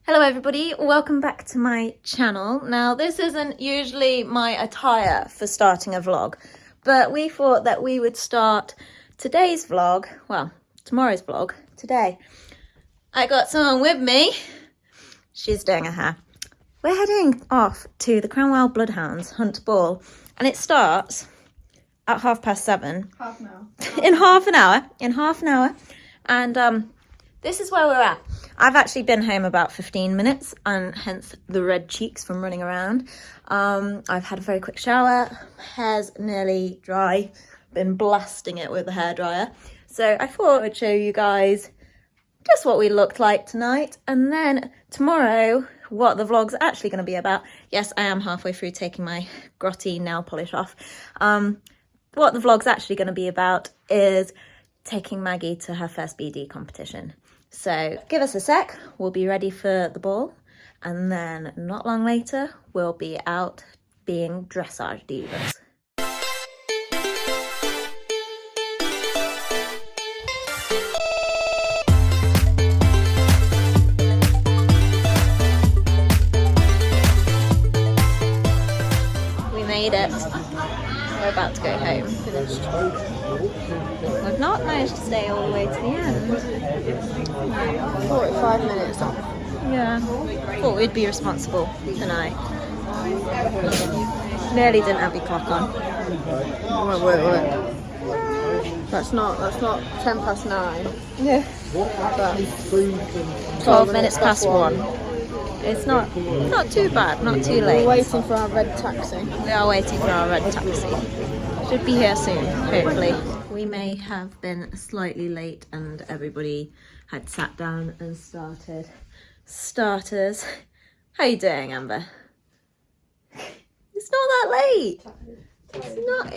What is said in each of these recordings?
Hello everybody, welcome back to my channel. Now this isn't usually my attire for starting a vlog, but we thought that we would start today's vlog, well, tomorrow's vlog, today. I got someone with me. She's doing her hair. We're heading off to the Cranwell Bloodhounds Hunt Ball, and it starts at 7:30. Half an hour. In half an hour. And this is where we're at. I've actually been home about 15 minutes, and hence the red cheeks from running around. I've had a very quick shower. Hair's nearly dry. Been blasting it with the hairdryer. So I thought I would show you guys just what we looked like tonight, and then tomorrow what the vlog's actually going to be about. Yes, I am halfway through taking my grotty nail polish off. What the vlog's actually going to be about is taking Maggie to her first BD competition. So give us a sec, we'll be ready for the ball, and then not long later we'll be out being dressage divas. We made it. We're about to go home. Finished. We've not managed to stay all the way to the end. 45 minutes off. Yeah. Thought we'd be responsible tonight. Nearly didn't have your clock on. Wait. That's not 9:10. Yeah. That's 12 minutes past 1. It's not too bad, not too late. We're waiting for our red taxi. We are waiting for our red taxi. Should be here soon, hopefully. We may have been slightly late and everybody had sat down and started. Starters. How you doing, Amber? It's not that late.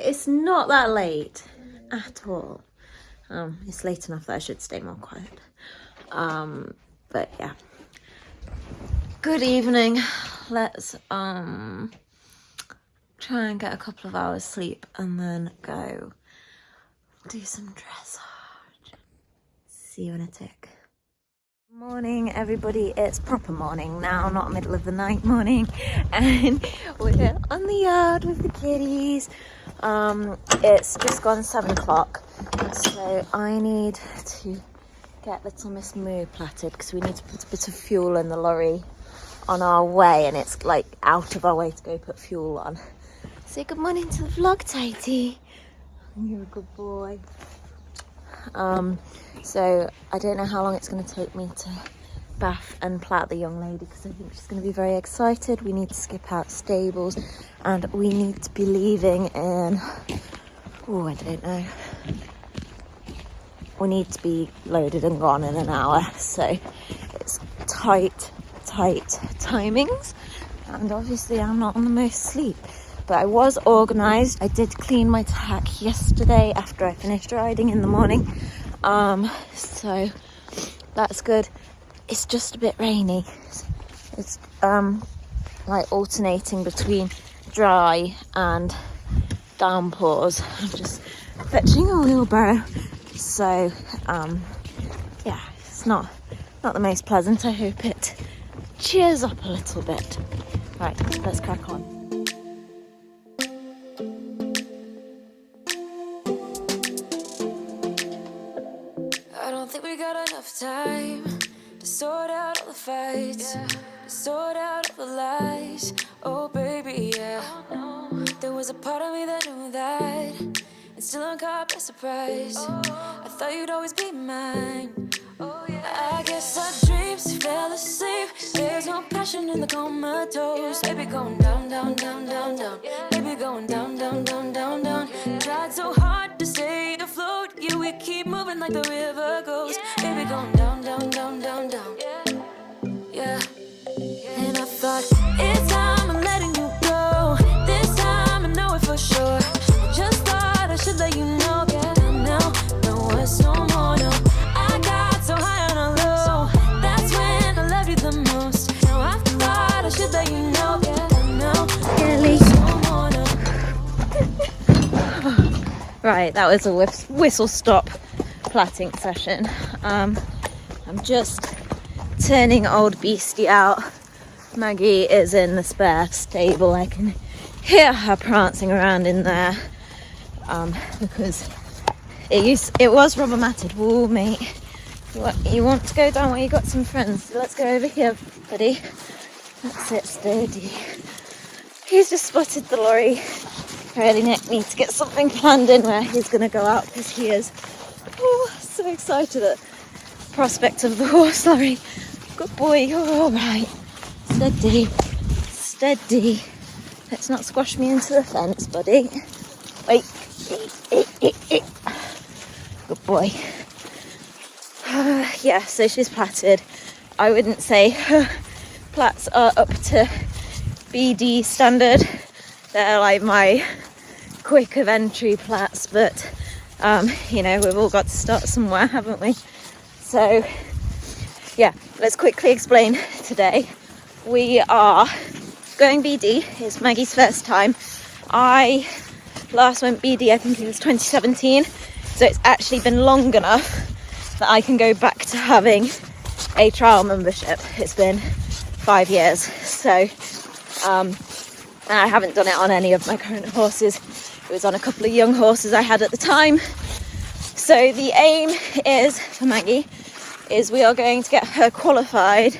It's not that late at all. It's late enough that I should stay more quiet. But yeah. Good evening. Let's try and get a couple of hours sleep and then go do some dressage. See you in a tick. Morning everybody, it's proper morning now, not middle of the night morning, and we're on the yard with the kitties. It's just gone 7 o'clock, so I need to get little Miss Moo platted because we need to put a bit of fuel in the lorry on our way, and it's like out of our way to go put fuel on. Say good morning to the vlog, Tighty. You're a good boy. So I don't know how long it's going to take me to bath and plait the young lady, because I think she's going to be very excited. We need to skip out stables, and we need to be leaving in, oh, I don't know. We need to be loaded and gone in an hour, so it's tight timings, and obviously I'm not on the most sleep, but I was organised. I did clean my tack yesterday after I finished riding in the morning, so that's good. It's just a bit rainy. It's like alternating between dry and downpours. I'm just fetching a wheelbarrow, so yeah, it's not the most pleasant. I hope it cheers up a little bit. Right, let's crack on. I don't think we got enough time to sort out all the fights, to sort out all the lies. Oh baby, yeah. There was a part of me that knew that, and still I'm caught by surprise. I thought you'd always be mine. I guess our dreams fell asleep. There's no passion in the comatose. Baby going down, down, down, down, down. Baby going down, down, down, down, down. Tried so hard to stay afloat. Yeah, we keep moving like the river goes. Baby going down, down, down, down, down. Yeah. And I thought, it's time I'm letting you go. This time I know it for sure. I just thought I should let you know. Yeah, now, no words no more, no. I got so high on a low. That's when I loved you the most. Now I thought I should let you know. Yeah, now, no more, no. Right, that was a whistle stop plaiting session. I'm just turning old beastie out. Maggie is in the spare stable. I can hear her prancing around in there because it was rubber matted. Whoa, mate. You want to go down where you got some friends? Let's go over here, buddy. That's it, steady. He's just spotted the lorry. Really need to get something planned in where he's going to go out because he is so excited at the prospect of the horse lorry. Good boy, you're all right. Steady, steady. Let's not squash me into the fence, buddy. Wait. Good boy. Yeah, so she's platted. I wouldn't say her plats are up to BD standard. They're like my quick of entry plats, but you know, we've all got to start somewhere, haven't we? So yeah, let's quickly explain today. We are going BD. It's Maggie's first time. I last went BD, I think it was 2017, so it's actually been long enough that I can go back to having a trial membership. It's been 5 years, so and I haven't done it on any of my current horses. It was on a couple of young horses I had at the time. So the aim is for Maggie is we are going to get her qualified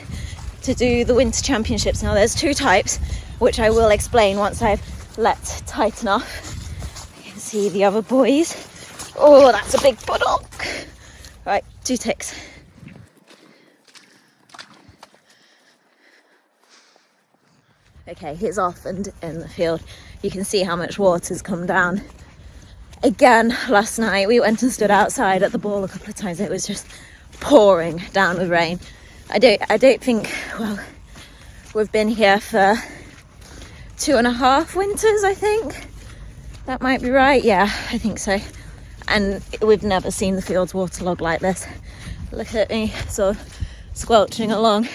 to do the winter championships. Now there's 2 types, which I will explain once I've let tighten off. You can see the other boys. Oh, that's a big puttock. Right, 2 ticks. Okay, he's off and in the field. You can see how much water's come down. Again, last night we went and stood outside at the ball a couple of times. It was just pouring down with rain. I don't think, well, we've been here for 2.5 winters, I think. That might be right. Yeah, I think so. And we've never seen the fields waterlogged like this. Look at me, sort of squelching along.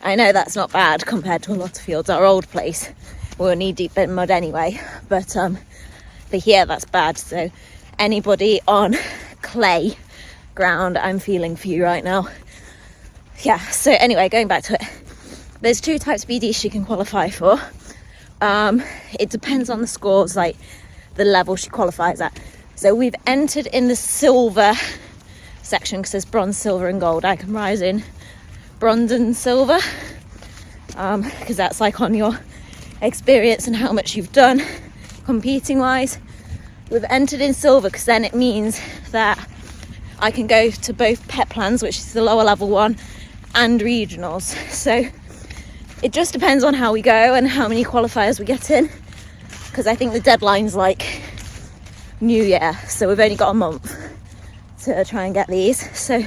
I know that's not bad compared to a lot of fields. Our old place, we were knee deep in mud anyway, but here that's bad. So anybody on clay ground, I'm feeling for you right now. Yeah, so anyway, going back to it, there's 2 types of BD she can qualify for. It depends on the scores, like the level she qualifies at. So we've entered in the silver section because there's bronze, silver and gold. I can rise in bronze and silver because that's like on your experience and how much you've done competing wise. We've entered in silver because then it means that I can go to both pet plans, which is the lower level one, and regionals. So it just depends on how we go and how many qualifiers we get in, because I think the deadline's like New Year, so we've only got a month to try and get these. So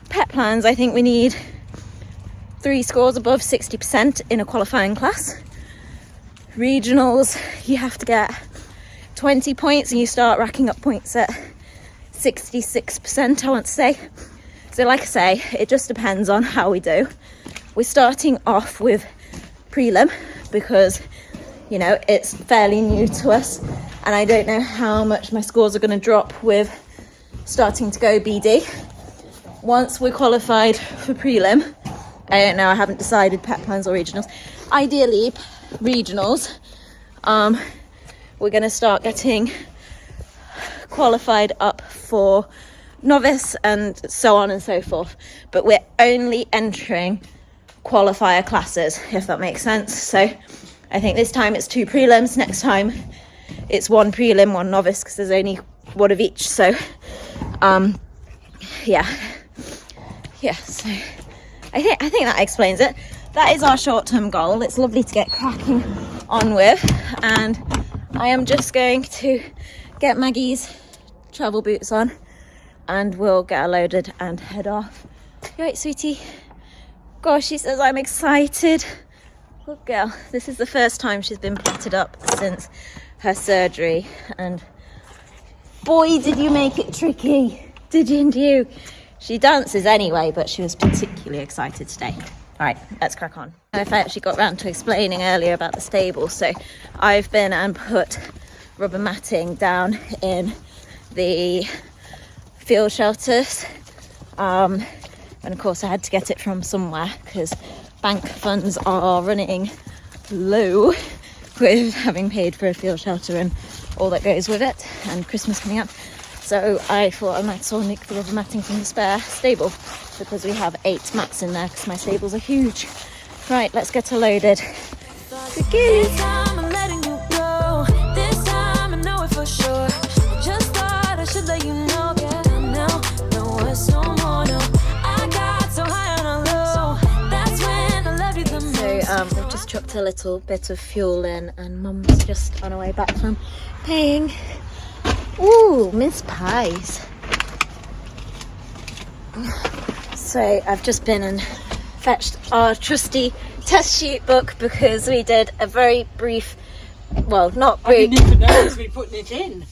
pet plans, I think we need 3 scores above 60% in a qualifying class. Regionals, you have to get 20 points and you start racking up points at 66%, I want to say. So like I say, it just depends on how we do. We're starting off with prelim because, you know, it's fairly new to us and I don't know how much my scores are going to drop with starting to go BD. Once we're qualified for prelim, I don't know, I haven't decided pet plans or regionals. Ideally, regionals, we're going to start getting qualified up for novice and so on and so forth. But we're only entering qualifier classes, if that makes sense. So I think this time it's 2 prelims, next time it's 1 prelim, 1 novice, because there's only 1 of each. So yeah, so I think that explains it. That is our short-term goal. It's lovely to get cracking on with, and I am just going to get Maggie's travel boots on and we'll get her loaded and head off. You right, sweetie? Gosh, she says I'm excited. Good girl. This is the first time she's been plaited up since her surgery, and boy did you make it tricky, didn't you? She dances anyway, but she was particularly excited today. All right, let's crack on. If I actually got round to explaining earlier about the stable, so I've been and put rubber matting down in the field shelters. And of course I had to get it from somewhere because bank funds are running low with having paid for a field shelter and all that goes with it, and Christmas coming up. So I thought I might as well nick the rubber matting from the spare stable, because we have 8 mats in there because my stables are huge. Right, let's get her loaded. This time I'm letting you go. This time I know it for sure. I just thought I should let you know. Yeah, now, no words no more, no. I got so high on a low. That's when I love you the most. So we've just chucked a little bit of fuel in, and Mum's just on her way back from paying. Ooh, mince pies. So I've just been and fetched our trusty test sheet book because we did a very brief, well, not I brief. didn't even notice me putting it in.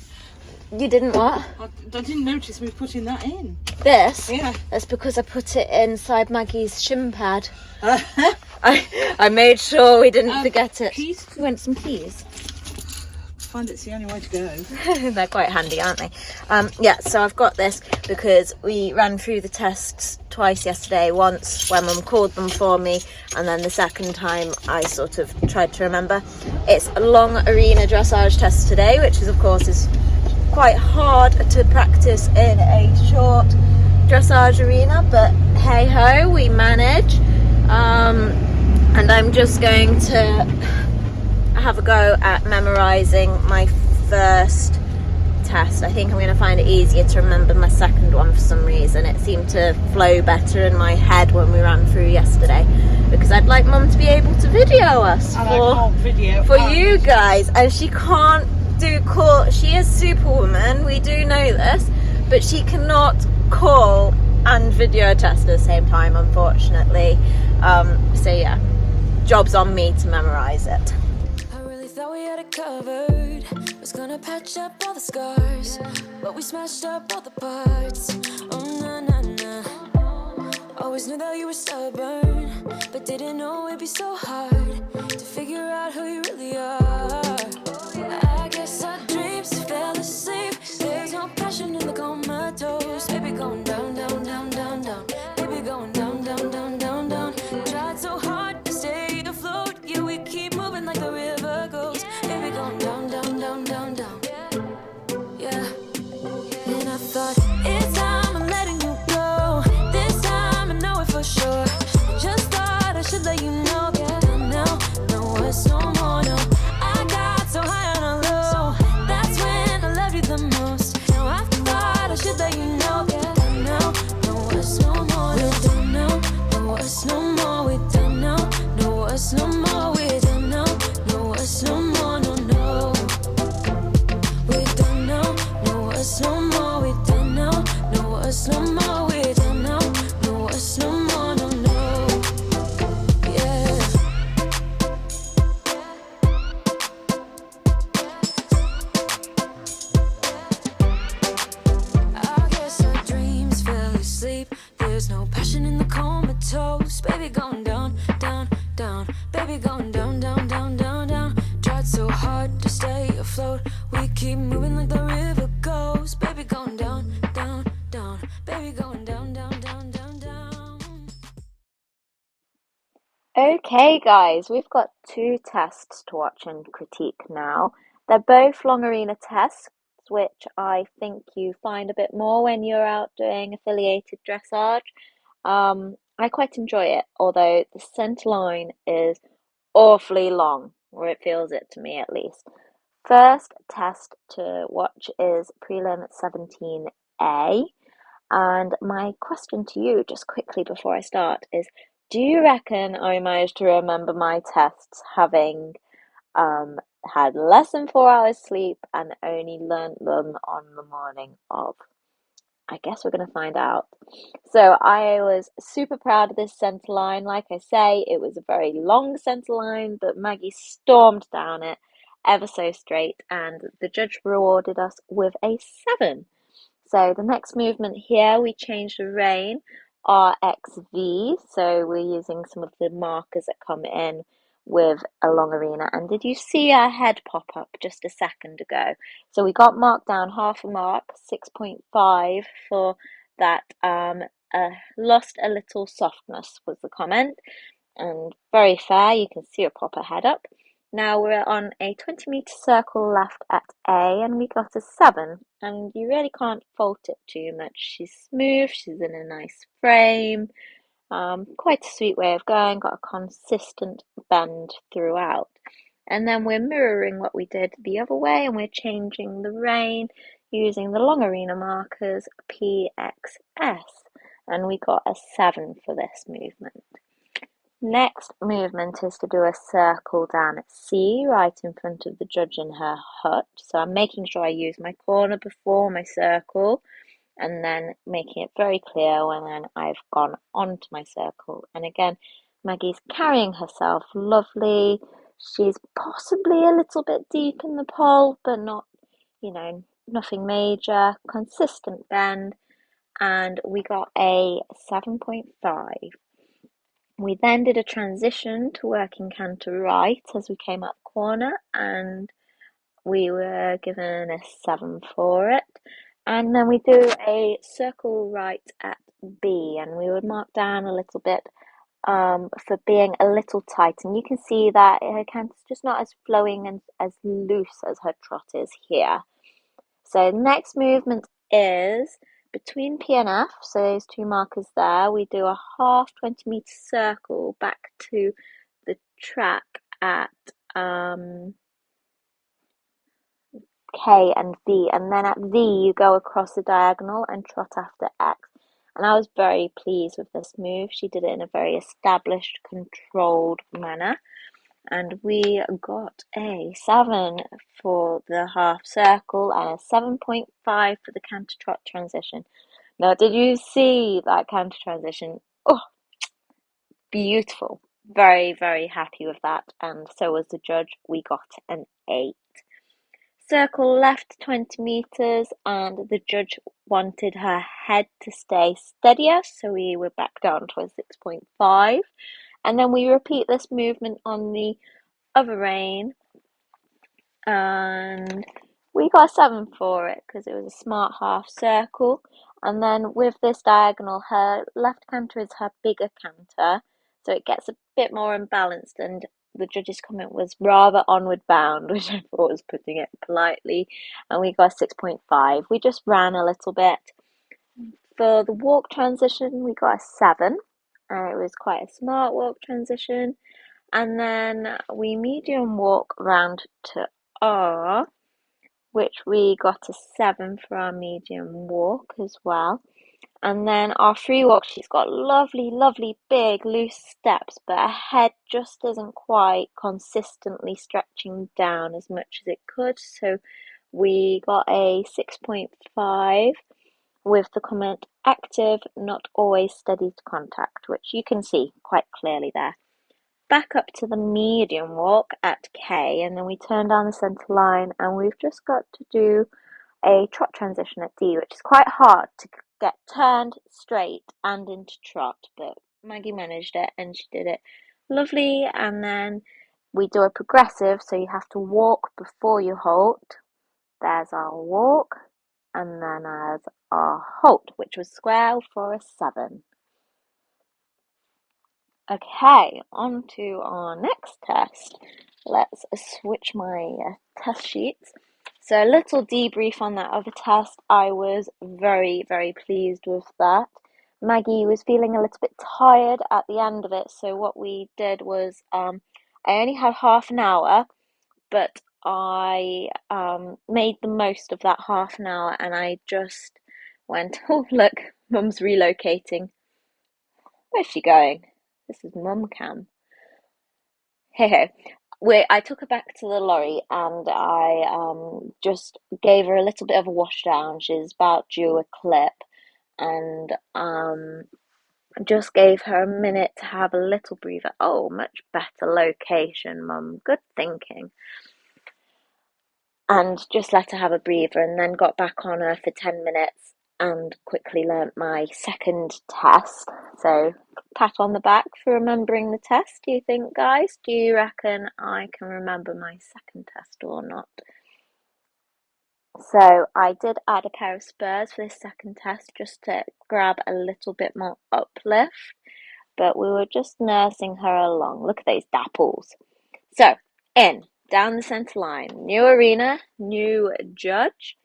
You didn't what? I didn't notice me putting that in. This? Yeah. That's because I put it inside Maggie's shim pad. I made sure we didn't forget it. Keys? You want some keys? I find it's the only way to go. They're quite handy, aren't they? Yeah, so I've got this because we ran through the tests twice yesterday. Once when Mum called them for me, and then the second time I sort of tried to remember. It's a long arena dressage test today, which is of course is quite hard to practice in a short dressage arena, but hey ho, we manage. And I'm just going to have a go at memorizing my first test. I think I'm going to find it easier to remember my second one for some reason. It seemed to flow better in my head when we ran through yesterday, because I'd like Mum to be able to video us for you guys, and she can't do call. She is Superwoman, we do know this, but she cannot call and video test at the same time, unfortunately. So yeah, job's on me to memorize it. Thought we had it covered. Was gonna patch up all the scars, but we smashed up all the parts. Oh na na na. Always knew that you were stubborn, but didn't know it'd be so hard to figure out who you really are. I guess our dreams fell asleep. There's no passion in the comatose. Baby going down, down, down, down, down. Baby going down, down, down, down, down. Tried so hard to stay afloat. Yeah, we keep moving like the river goes. Baby going down, down, down, down, down. Yeah. And I thought, it's time I'm letting you go. This time I know it for sure. I just thought I should let you know. Yeah, now, no words no more, no. I got so high on a low. That's when I loved you the most. Now I thought I should let you know. Yeah, now, no words no more. We're done now, no words no more. We're done now, no words no more. We're done now, no words no more, no, no. We're done now, no words no more. We're done now, no words no more. We're done now, no words no more, no, no. Yeah. I guess our dreams fell asleep. There's no passion in the comatose. Baby going down, down, down. Baby going down, down, down, down, down. Tried so hard to stay afloat. We keep moving like the river goes. Baby going down, down, down. Baby going down, down, down, down, down. Okay guys, we've got 2 tests to watch and critique now. They're both long arena tests, which I think you find a bit more when you're out doing affiliated dressage. I quite enjoy it, although the centre line is awfully long, or it feels it to me at least. First test to watch is Prelim 17A, and my question to you, just quickly before I start, is do you reckon I managed to remember my tests having had less than 4 hours sleep and only learnt them on the morning of? I guess we're going to find out. So I was super proud of this centre line. Like I say, it was a very long centre line, but Maggie stormed down it ever so straight, and the judge rewarded us with a 7. So the next movement here, we changed the rein, RXV. So we're using some of the markers that come in with a long arena. And did you see our head pop up just a second ago? So we got marked down half a mark, 6.5 for that lost a little softness was the comment, and very fair. You can see her pop her head up. Now we're on a 20-meter circle left at A, and we got a 7, and you really can't fault it too much. She's smooth, she's in a nice frame, quite a sweet way of going, got a consistent bend throughout. And then we're mirroring what we did the other way, and we're changing the rein using the long arena markers PXS, and we got a 7 for this movement. Next movement is to do a circle down at C, right in front of the judge in her hut. So I'm making sure I use my corner before my circle, and then making it very clear when I've gone onto my circle. And again, Maggie's carrying herself lovely. She's possibly a little bit deep in the pole, but not, nothing major. Consistent bend, and we got a 7.5. We then did a transition to working canter right as we came up the corner, and we were given a 7 for it. And then we do a circle right at B, and we would mark down a little bit for being a little tight. And you can see that her canter's just not as flowing and as loose as her trot is here. So next movement is between P and F, so those two markers there, we do a half 20-meter circle back to the track at K and V, and then at V you go across the diagonal and trot after X. And I was very pleased with this move. She did it in a very established, controlled manner. And we got a 7 for the half circle and a 7.5 for the canter trot transition. Now, did you see that canter transition? Oh, beautiful. Very, very happy with that. And so was the judge. We got an 8. Circle left 20 meters, and the judge wanted her head to stay steadier, so we were back down to a 6.5. And then we repeat this movement on the other rein, and we got a 7 for it because it was a smart half circle. And then with this diagonal, her left canter is her bigger canter, so it gets a bit more imbalanced, and the judge's comment was rather onward bound, which I thought was putting it politely, and we got a 6.5. We just ran a little bit. For the walk transition, we got a 7, and it was quite a smart walk transition. And then we medium walk round to R, which we got a 7 for our medium walk as well. And then our free walk, she's got lovely, lovely big loose steps, but her head just isn't quite consistently stretching down as much as it could. So we got a 6.5 with the comment active, not always steady to contact, which you can see quite clearly there. Back up to the medium walk at K, and then we turn down the centre line, and we've just got to do a trot transition at D, which is quite hard to get turned straight and into trot, but Maggie managed it and she did it lovely. And then we do a progressive, so you have to walk before you halt. There's our walk, and then there's our halt, which was square for a 7. Okay, on to our next test. Let's switch my test sheets. So a little debrief on that other test. I was very, very pleased with that. Maggie was feeling a little bit tired at the end of it, so what we did was I only had half an hour, but I made the most of that half an hour, and I just went, oh look, Mum's relocating. Where's she going? This is Mum Cam. Hey. I took her back to the lorry, and I just gave her a little bit of a wash down. She's about due a clip, and just gave her a minute to have a little breather. Oh, much better location, Mum. Good thinking. And just let her have a breather, and then got back on her for 10 minutes and quickly learnt my second test. So, pat on the back for remembering the test, do you think, guys? Do you reckon I can remember my second test or not? So I did add a pair of spurs for this second test just to grab a little bit more uplift, but we were just nursing her along. Look at those dapples. So, down the centre line, new arena, new judge,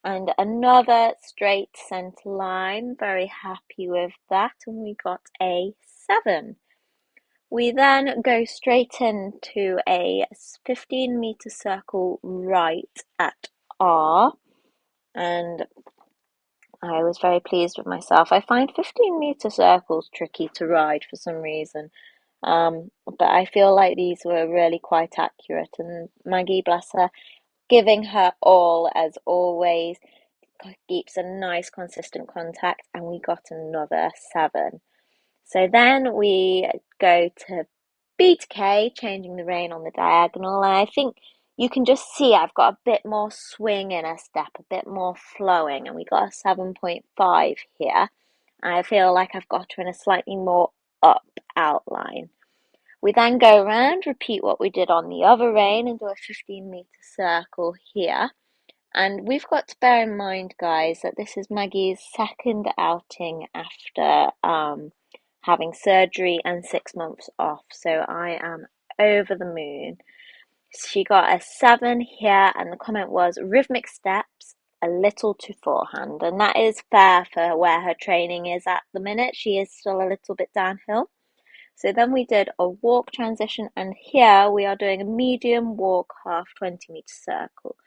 and another straight centre line. Very happy with that, and we got a 7. We then go straight into a 15-metre circle right at R, and I was very pleased with myself. I find 15-metre circles tricky to ride for some reason, but I feel like these were really quite accurate, and Maggie, bless her, giving her all as always, keeps a nice consistent contact, and we got another 7. So then we go to B to K, changing the rein on the diagonal, and I think you can just see I've got a bit more swing in a step, a bit more flowing, and we got a 7.5 here. I feel like I've got her in a slightly more up outline. We then go around, repeat what we did on the other rein, and do a 15-metre circle here. And we've got to bear in mind, guys, that this is Maggie's second outing after having surgery and 6 months off. So I am over the moon. She got a 7 here, and the comment was rhythmic steps, a little to forehand. And that is fair for where her training is at the minute. She is still a little bit downhill. So then we did a walk transition, and here we are doing a medium walk half 20-metre circle.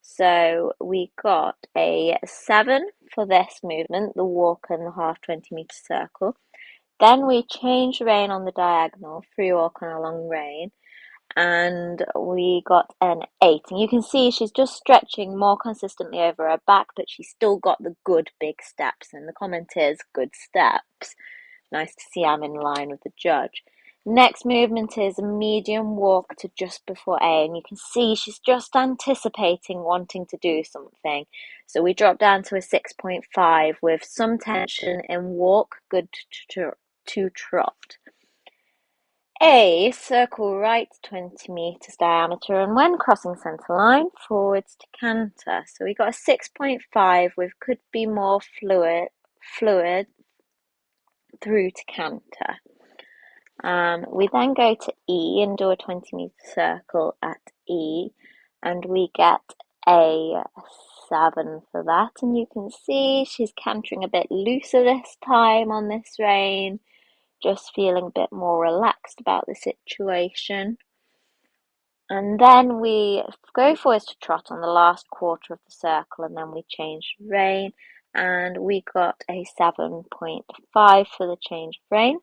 So we got a 7 for this movement, the walk and the half 20-metre circle. Then we changed rein on the diagonal, free walk on a long rein, and we got an 8. And you can see she's just stretching more consistently over her back, but she's still got the good big steps, and the comment is good steps. Nice to see I'm in line with the judge. Next movement is a medium walk to just before A, and you can see she's just anticipating wanting to do something. So we drop down to a 6.5 with some tension in walk, good to trot. A, circle right 20 metres diameter, and when crossing centre line, forwards to canter. So we got a 6.5 with could be more fluid through to canter. We then go to E and do a 20-metre circle at E, and we get a 7 for that. And you can see she's cantering a bit looser this time on this rein, just feeling a bit more relaxed about the situation. And then we go forwards to trot on the last quarter of the circle, and then we change rein, and we got a 7.5 for the change of rein.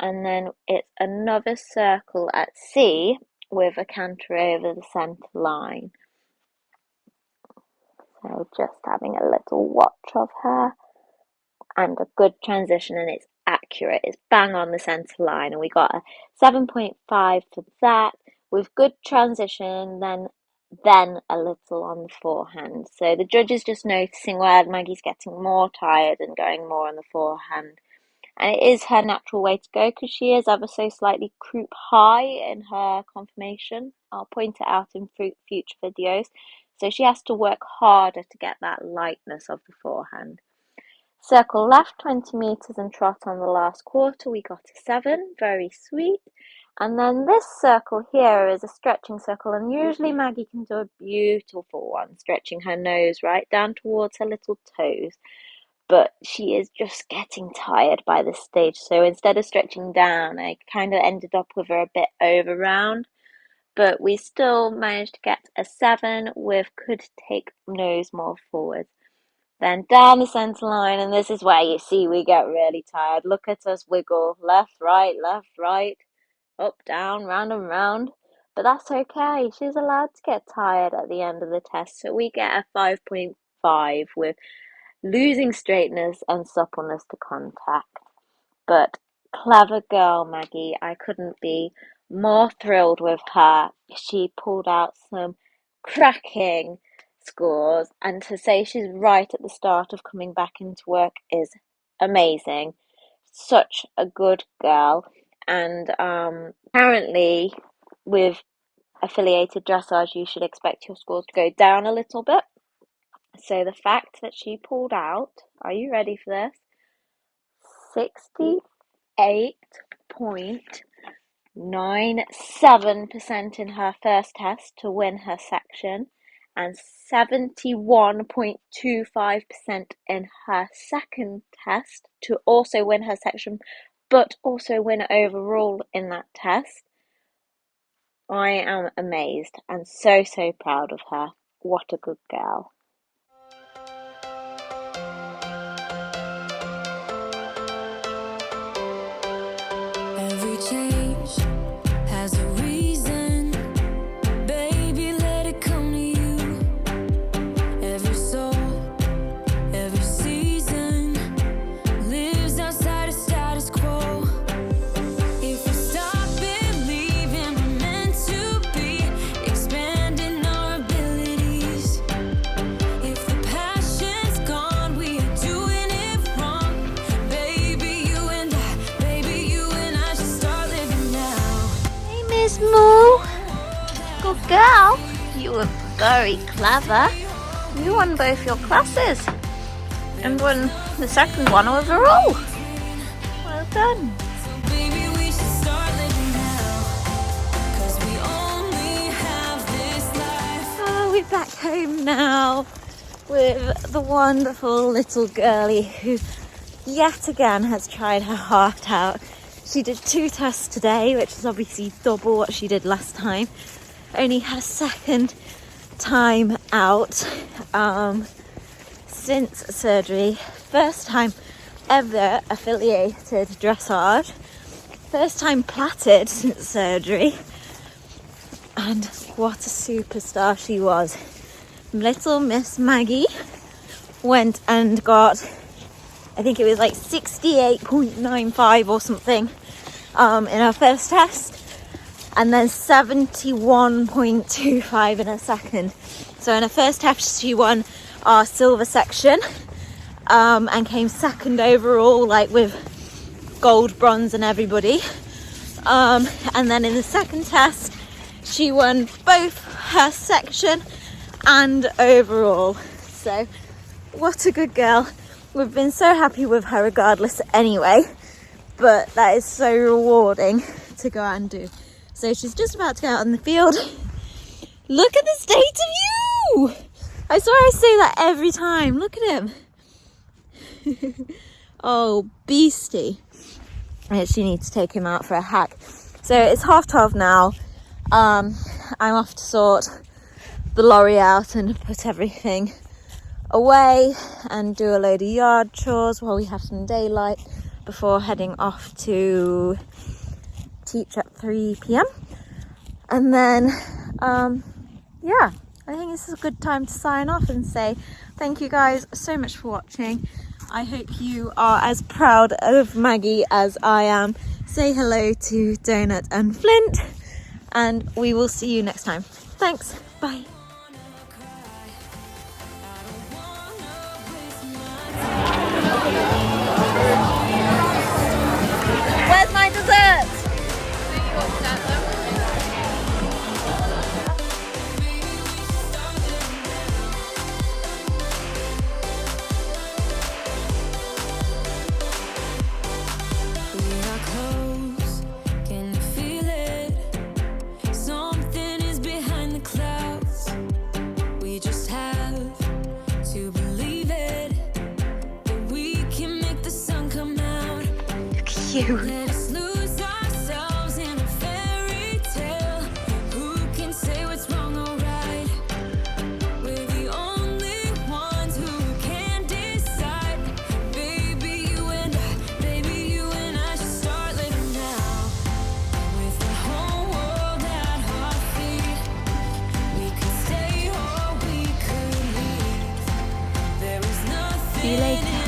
And then it's another circle at C with a canter over the centre line. So just having a little watch of her, and a good transition, and it's accurate. It's bang on the centre line, and we got a 7.5 for that with good transition, then a little on the forehand. So the judge is just noticing where Maggie's getting more tired and going more on the forehand. And it is her natural way to go because she is ever so slightly croup high in her conformation. I'll point it out in future videos. So she has to work harder to get that lightness of the forehand. Circle left 20 metres and trot on the last quarter. We got a 7, very sweet. And then this circle here is a stretching circle, and usually Maggie can do a beautiful one, stretching her nose right down towards her little toes. But she is just getting tired by this stage, so instead of stretching down, I kind of ended up with her a bit over round, but we still managed to get a 7 with could take nose more forward. Then down the centre line, and this is where you see we get really tired. Look at us wiggle, left, right, up, down, round and round. But that's okay, she's allowed to get tired at the end of the test, so we get a 5.5 with losing straightness and suppleness to contact. But clever girl Maggie, I couldn't be more thrilled with her. She pulled out some cracking scores, and to say she's right at the start of coming back into work is amazing. Such a good girl. And apparently with affiliated dressage you should expect your scores to go down a little bit. So the fact that she pulled out, are you ready for this? 68.97% in her first test to win her section, and 71.25% in her second test to also win her section, but also win overall in that test. I am amazed and so proud of her. What a good girl. Every change has a reason. Baby, let it come to you. Every soul, every season lives outside of status quo. If we stop believing we're meant to be, expanding our abilities. If the passion's gone, we are doing it wrong. Baby, you and I should start living now. Hey, Miss Moo. Good girl. You were very clever. You won both your classes and won the second one overall. Well done. Baby, we should start living now. 'Cause we only have this life. Oh, we're back home now with the wonderful little girlie who yet again has tried her heart out. She did 2 tests today, which is obviously double what she did last time. Only her second time out since surgery. First time ever affiliated dressage. First time platted since surgery. And what a superstar she was. Little Miss Maggie went and got, I think it was like 68.95 or something in her first test, and then 71.25 in her second. So in her first test she won our silver section and came second overall, like with gold, bronze and everybody. And then in the second test she won both her section and overall. So what a good girl. We've been so happy with her regardless anyway, but that is so rewarding to go out and do. So she's just about to go out on the field. Look at the state of you! I swear I say that every time. Look at him. Oh, beastie. I actually need to take him out for a hack. So it's 12:30 now. I'm off to sort the lorry out and put everything away and do a load of yard chores while we have some daylight before heading off to teach at 3 p.m. And then yeah, I think this is a good time to sign off and say thank you guys so much for watching. I hope you are as proud of Maggie as I am. Say hello to Donut and Flint, and we will see you next time. Thanks, bye. Where's my dessert? We are close, can you feel it? Something is behind the clouds. We just have to believe it, that we can make the sun come out. Look at you. Let us lose ourselves in a fairy tale. Who can say what's wrong or right? We're the only ones who can decide. Baby, you and I should start living now. With the whole world at our feet, we could stay or we could leave. There is nothing. See you later.